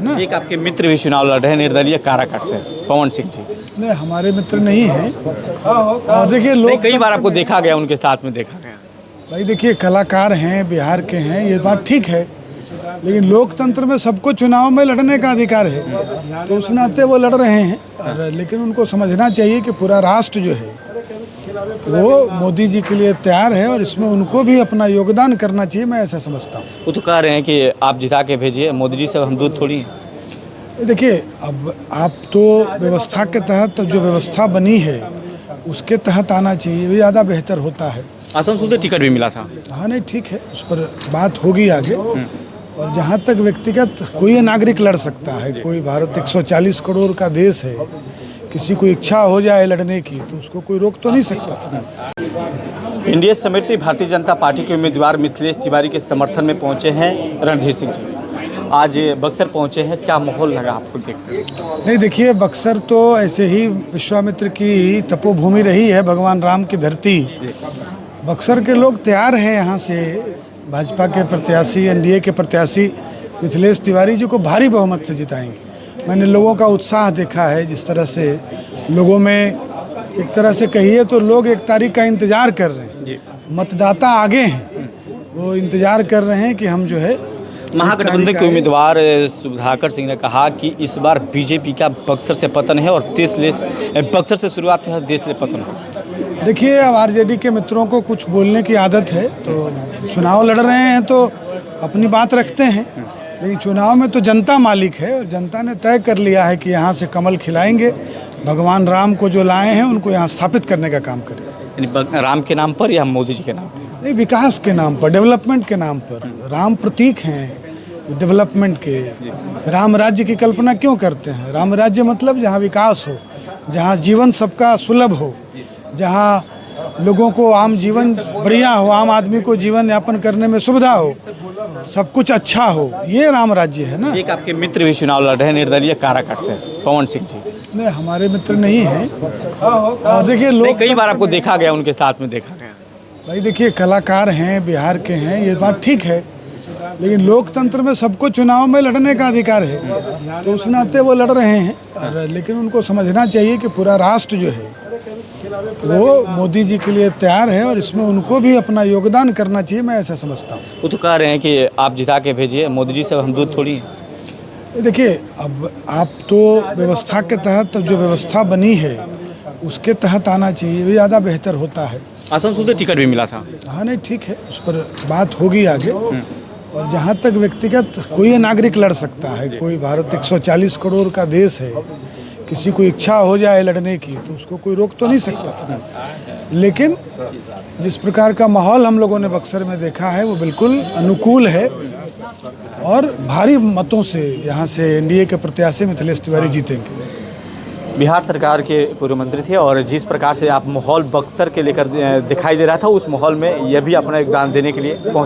ना। एक आपके मित्र भी चुनाव लड़ रहे हैं निर्दलीय काराकाट से, पवन सिंह जी। नहीं, हमारे मित्र नहीं हैं। और देखिए लोग कई बार आपको देखा गया, उनके साथ में देखा गया। भाई देखिए, कलाकार हैं, बिहार के हैं, ये बात ठीक है, लेकिन लोकतंत्र में सबको चुनाव में लड़ने का अधिकार है, तो उस नाते वो लड़ रहे हैं। और लेकिन उनको समझना चाहिए कि पूरा राष्ट्र जो है वो मोदी जी के लिए तैयार है और इसमें उनको भी अपना योगदान करना चाहिए, मैं ऐसा समझता हूँ। वो तो कह रहे हैं कि आप जिता के भेजिए, मोदी जी से हम दूध थोड़ी हैं। देखिए, अब आप तो व्यवस्था के तहत जो व्यवस्था बनी है उसके तहत आना चाहिए, ये ज़्यादा बेहतर होता है। आसनसोल से टिकट भी मिला था। हाँ नहीं, ठीक है, उस पर बात होगी आगे। और जहाँ तक व्यक्तिगत कोई नागरिक लड़ सकता है, कोई भारत 140 करोड़ का देश है, किसी को इच्छा हो जाए लड़ने की तो उसको कोई रोक तो नहीं सकता। एनडीए समेत भारतीय जनता पार्टी के उम्मीदवार मिथिलेश तिवारी के समर्थन में पहुंचे हैं रणधीर सिंह जी। आज बक्सर पहुंचे हैं, क्या माहौल लगा आपको देखकर? नहीं देखिए, बक्सर तो ऐसे ही विश्वामित्र की तपोभूमि रही है, भगवान राम की धरती। बक्सर के लोग तैयार हैं यहाँ से भाजपा के प्रत्याशी, एनडीए के प्रत्याशी मिथिलेश तिवारी जी को भारी बहुमत से जिताएंगे। मैंने लोगों का उत्साह देखा है, जिस तरह से लोगों में एक तरह से कहिए तो लोग 1 तारीख का इंतज़ार कर रहे हैं। मतदाता आगे हैं, वो इंतज़ार कर रहे हैं कि हम जो है। महागठबंधन के उम्मीदवार सुधाकर सिंह ने कहा कि इस बार बीजेपी का बक्सर से पतन है और बक्सर से शुरुआत है, देश ले पतन हो। देखिए, अब आरजेडी के मित्रों को कुछ बोलने की आदत है, तो चुनाव लड़ रहे हैं तो अपनी बात रखते हैं, लेकिन चुनाव में तो जनता मालिक है और जनता ने तय कर लिया है कि यहाँ से कमल खिलाएंगे। भगवान राम को जो लाए हैं उनको यहाँ स्थापित करने का काम करें। यानी राम के नाम पर या मोदी जी के नाम पर? नहीं, विकास के नाम पर, डेवलपमेंट के नाम पर। राम प्रतीक हैं डेवलपमेंट के। राम राज्य की कल्पना क्यों करते हैं? राम राज्य मतलब जहाँ विकास हो, जहाँ जीवन सबका सुलभ हो, जहाँ लोगों को आम जीवन बढ़िया हो, आम आदमी को जीवन यापन करने में सुविधा हो, सब कुछ अच्छा हो, ये राम राज्य है ना। एक आपके मित्र भी चुनाव लड़ रहे हैं निर्दलीय काराकाट से, पवन सिंह जी। नहीं, हमारे मित्र नहीं हैं। और देखिए लोग कई बार आपको देखा गया, उनके साथ में देखा गया। भाई देखिए, कलाकार हैं, बिहार के हैं, ये बात ठीक है, लेकिन लोकतंत्र में सबको चुनाव में लड़ने का अधिकार है, तो उस नाते वो लड़ रहे हैं। और लेकिन उनको समझना चाहिए कि पूरा राष्ट्र जो है वो मोदी जी के लिए तैयार है और इसमें उनको भी अपना योगदान करना चाहिए, मैं ऐसा समझता हूँ। वो तो कह रहे हैं कि आप जिता के भेजिए, मोदी जी से हम दूध थोड़ी हैं। देखिए, अब आप तो व्यवस्था के तहत जो व्यवस्था बनी है उसके तहत आना चाहिए, ये ज़्यादा बेहतर होता है। आसनसोल से टिकट भी मिला था। हाँ नहीं, ठीक है, उस पर बात होगी आगे। और जहाँ तक व्यक्तिगत कोई नागरिक लड़ सकता है, कोई भारत 140 करोड़ का देश है, किसी को इच्छा हो जाए लड़ने की तो उसको कोई रोक तो नहीं सकता। लेकिन जिस प्रकार का माहौल हम लोगों ने बक्सर में देखा है वो बिल्कुल अनुकूल है और भारी मतों से यहाँ से एनडीए के प्रत्याशी मिथिलेश तिवारी जीतेंगे। बिहार सरकार के पूर्व मंत्री थे और जिस प्रकार से आप माहौल बक्सर के लेकर दिखाई दे रहा था, उस माहौल में यह भी अपना योगदान देने के लिए